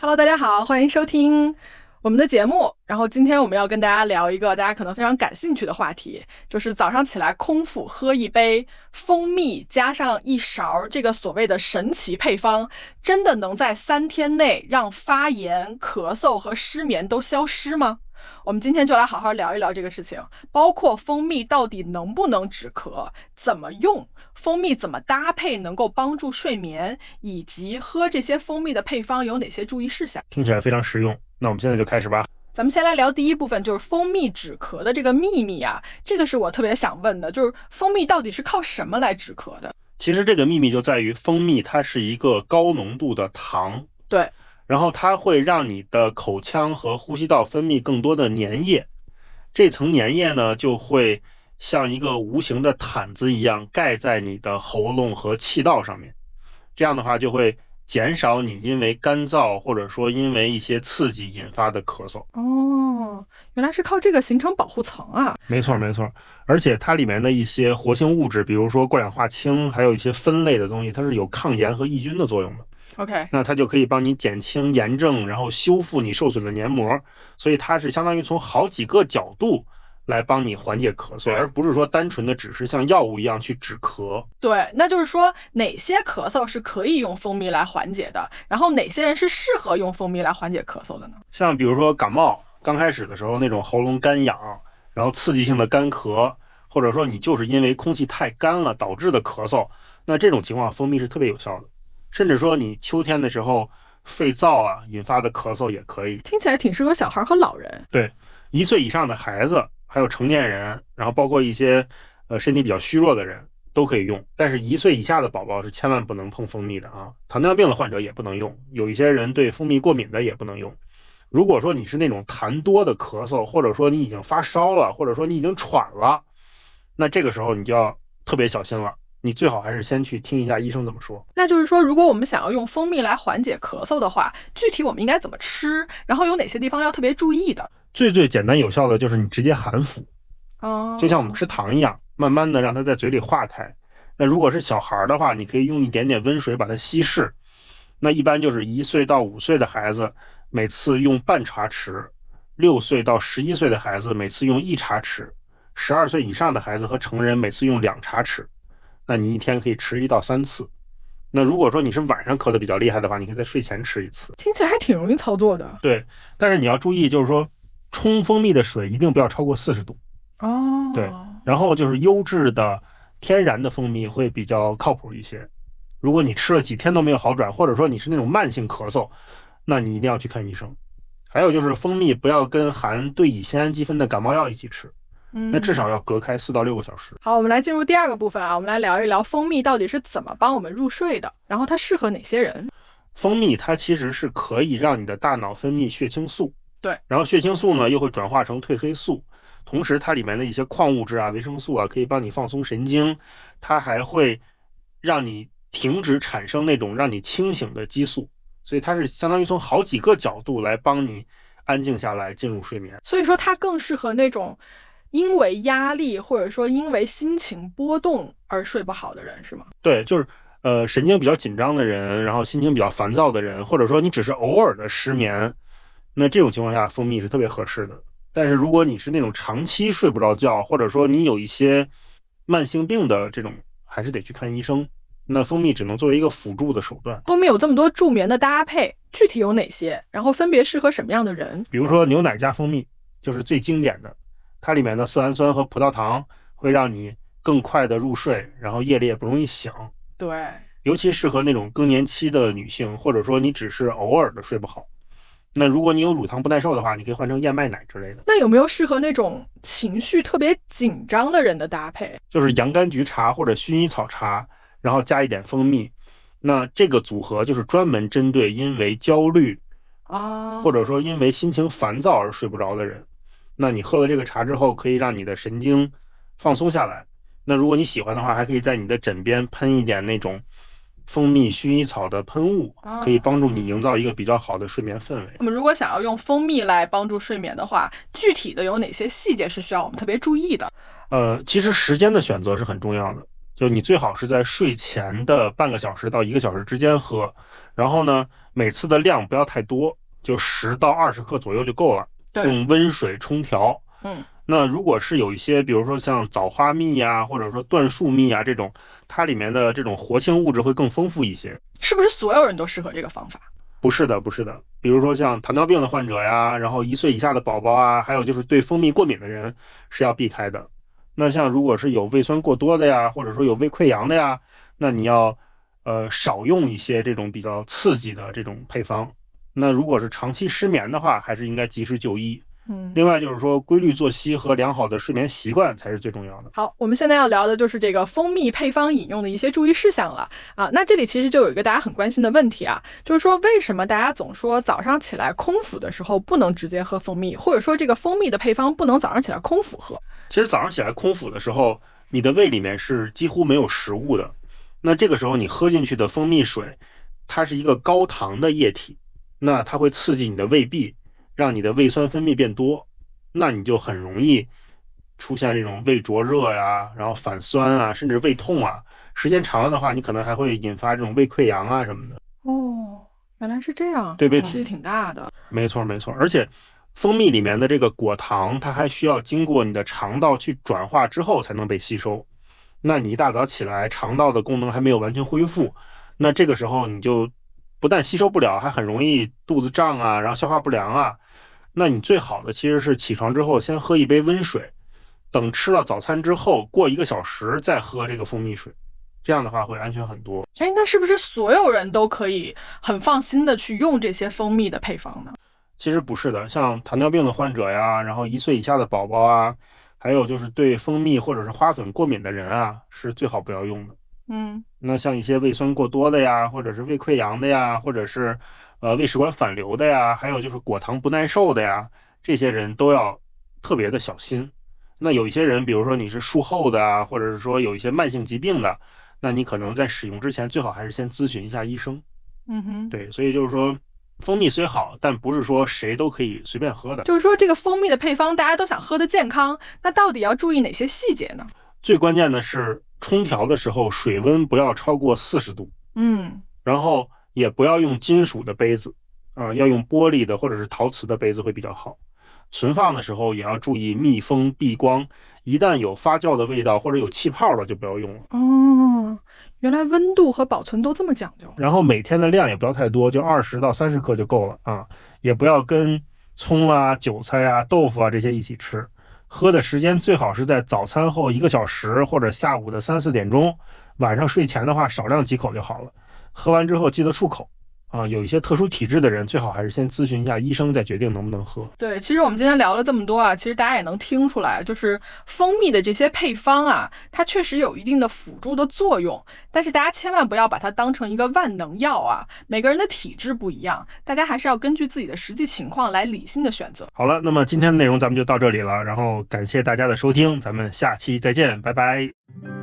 Hello，大家好，欢迎收听我们的节目。然后今天我们要跟大家聊一个大家可能非常感兴趣的话题，就是早上起来空腹喝一杯蜂蜜加上一勺这个所谓的神奇配方，真的能在3天内让发炎、咳嗽和失眠都消失吗？我们今天就来好好聊一聊这个事情，包括蜂蜜到底能不能止咳，怎么用，蜂蜜怎么搭配能够帮助睡眠，以及喝这些蜂蜜的配方有哪些注意事项。听起来非常实用。那我们现在就开始吧。咱们先来聊第一部分，就是蜂蜜止咳的这个秘密啊，这个是我特别想问的，就是蜂蜜到底是靠什么来止咳的？其实这个秘密就在于蜂蜜它是一个高浓度的糖，对，然后它会让你的口腔和呼吸道分泌更多的粘液，这层粘液呢就会像一个无形的毯子一样盖在你的喉咙和气道上面，这样的话就会减少你因为干燥或者说因为一些刺激引发的咳嗽。哦，原来是靠这个形成保护层啊。没错没错，而且它里面的一些活性物质，比如说过氧化氢，还有一些酚类的东西，它是有抗炎和抑菌的作用的。OK，那它就可以帮你减轻炎症，然后修复你受损的黏膜，所以它是相当于从好几个角度来帮你缓解咳嗽，而不是说单纯的只是像药物一样去止咳。对，那就是说哪些咳嗽是可以用蜂蜜来缓解的，然后哪些人是适合用蜂蜜来缓解咳嗽的呢？像比如说感冒刚开始的时候那种喉咙干痒，然后刺激性的干咳，或者说你就是因为空气太干了导致的咳嗽，那这种情况蜂蜜是特别有效的。甚至说你秋天的时候肺燥啊引发的咳嗽也可以。听起来挺适合小孩和老人。对，1岁以上的孩子还有成年人，然后包括一些身体比较虚弱的人都可以用，但是1岁以下的宝宝是千万不能碰蜂蜜的啊。糖尿病的患者也不能用，有一些人对蜂蜜过敏的也不能用。如果说你是那种痰多的咳嗽，或者说你已经发烧了，或者说你已经喘了，那这个时候你就要特别小心了，你最好还是先去听一下医生怎么说。那就是说，如果我们想要用蜂蜜来缓解咳嗽的话，具体我们应该怎么吃，然后有哪些地方要特别注意的？最简单有效的就是你直接含服，就像我们吃糖一样，慢慢的让它在嘴里化开。那如果是小孩的话，你可以用一点点温水把它稀释。那一般就是1岁到5岁的孩子每次用半茶匙，6岁到11岁的孩子每次用1茶匙，12岁以上的孩子和成人每次用2茶匙。那你一天可以吃1到3次。那如果说你是晚上咳得比较厉害的话，你可以在睡前吃1次。听起来还挺容易操作的。对，但是你要注意，就是说冲蜂蜜的水一定不要超过40度。哦，对，然后就是优质的天然的蜂蜜会比较靠谱一些。如果你吃了几天都没有好转，或者说你是那种慢性咳嗽，那你一定要去看医生。还有就是蜂蜜不要跟含对乙酰氨基酚的感冒药一起吃，那至少要隔开4到6个小时。好，我们来进入第2个部分啊，我们来聊一聊蜂蜜到底是怎么帮我们入睡的，然后它适合哪些人。蜂蜜它其实是可以让你的大脑分泌血清素，对，然后血清素呢又会转化成褪黑素，同时它里面的一些矿物质啊、维生素啊，可以帮你放松神经，它还会让你停止产生那种让你清醒的激素，所以它是相当于从好几个角度来帮你安静下来，进入睡眠。所以说它更适合那种因为压力或者说因为心情波动而睡不好的人，是吗？对，就是神经比较紧张的人，然后心情比较烦躁的人，或者说你只是偶尔的失眠，那这种情况下蜂蜜是特别合适的。但是如果你是那种长期睡不着觉，或者说你有一些慢性病的这种，还是得去看医生。那蜂蜜只能作为一个辅助的手段。蜂蜜有这么多助眠的搭配，具体有哪些？然后分别适合什么样的人？比如说牛奶加蜂蜜就是最经典的，它里面的色氨酸和葡萄糖会让你更快的入睡，然后夜里也不容易醒。对，尤其适合那种更年期的女性，或者说你只是偶尔的睡不好。那如果你有乳糖不耐受的话，你可以换成燕麦奶之类的。那有没有适合那种情绪特别紧张的人的搭配？就是洋甘菊茶或者薰衣草茶，然后加一点蜂蜜。那这个组合就是专门针对因为焦虑啊，或者说因为心情烦躁而睡不着的人。那你喝了这个茶之后，可以让你的神经放松下来。那如果你喜欢的话，还可以在你的枕边喷一点那种蜂蜜薰衣草的喷雾，可以帮助你营造一个比较好的睡眠氛围。我们如果想要用蜂蜜来帮助睡眠的话，具体的有哪些细节是需要我们特别注意的？其实时间的选择是很重要的，就你最好是在睡前的半个小时到1个小时之间喝，然后呢，每次的量不要太多，就10到20克左右就够了，用温水冲调。那如果是有一些，比如说像枣花蜜呀，或者说椴树蜜啊这种，它里面的这种活性物质会更丰富一些。是不是所有人都适合这个方法？不是的，不是的。比如说像糖尿病的患者呀，然后1岁以下的宝宝啊，还有就是对蜂蜜过敏的人是要避开的。那像如果是有胃酸过多的呀，或者说有胃溃疡的呀，那你要少用一些这种比较刺激的这种配方。那如果是长期失眠的话，还是应该及时就医。另外就是说，规律作息和良好的睡眠习惯才是最重要的。好，我们现在要聊的就是这个蜂蜜配方饮用的一些注意事项了啊。那这里其实就有一个大家很关心的问题啊，就是说为什么大家总说早上起来空腹的时候不能直接喝蜂蜜，或者说这个蜂蜜的配方不能早上起来空腹喝？其实早上起来空腹的时候，你的胃里面是几乎没有食物的，那这个时候你喝进去的蜂蜜水，它是一个高糖的液体，那它会刺激你的胃壁，让你的胃酸分泌变多，那你就很容易出现这种胃灼热呀，然后反酸啊，甚至胃痛啊。时间长了的话，你可能还会引发这种胃溃疡啊什么的。哦，原来是这样，对，问题挺大的。没错没错，而且蜂蜜里面的这个果糖，它还需要经过你的肠道去转化之后才能被吸收。那你一大早起来，肠道的功能还没有完全恢复，那这个时候你就不但吸收不了，还很容易肚子胀啊，然后消化不良啊。那你最好的其实是起床之后先喝一杯温水，等吃了早餐之后过1个小时再喝这个蜂蜜水，这样的话会安全很多。那是不是所有人都可以很放心的去用这些蜂蜜的配方呢？其实不是的，像糖尿病的患者呀，然后1岁以下的宝宝啊，还有就是对蜂蜜或者是花粉过敏的人啊，是最好不要用的。那像一些胃酸过多的呀，或者是胃溃疡的呀，或者是胃食管反流的呀，还有就是果糖不耐受的呀，这些人都要特别的小心。那有一些人，比如说你是术后的啊，或者是说有一些慢性疾病的，那你可能在使用之前最好还是先咨询一下医生。对，所以就是说蜂蜜虽好，但不是说谁都可以随便喝的。就是说这个蜂蜜的配方大家都想喝的健康，那到底要注意哪些细节呢？最关键的是冲调的时候水温不要超过40度，然后也不要用金属的杯子要用玻璃的或者是陶瓷的杯子会比较好。存放的时候也要注意密封避光，一旦有发酵的味道或者有气泡了就不要用了。原来温度和保存都这么讲究。然后每天的量也不要太多，就20到30克就够了啊，也不要跟葱啊、韭菜啊、豆腐啊这些一起吃。喝的时间最好是在早餐后1个小时，或者下午的3、4点钟。晚上睡前的话，少量几口就好了。喝完之后记得漱口有一些特殊体质的人，最好还是先咨询一下医生，再决定能不能喝。对，其实我们今天聊了这么多啊，其实大家也能听出来，就是蜂蜜的这些配方啊，它确实有一定的辅助的作用，但是大家千万不要把它当成一个万能药啊。每个人的体质不一样，大家还是要根据自己的实际情况来理性的选择。好了，那么今天的内容咱们就到这里了，然后感谢大家的收听，咱们下期再见，拜拜。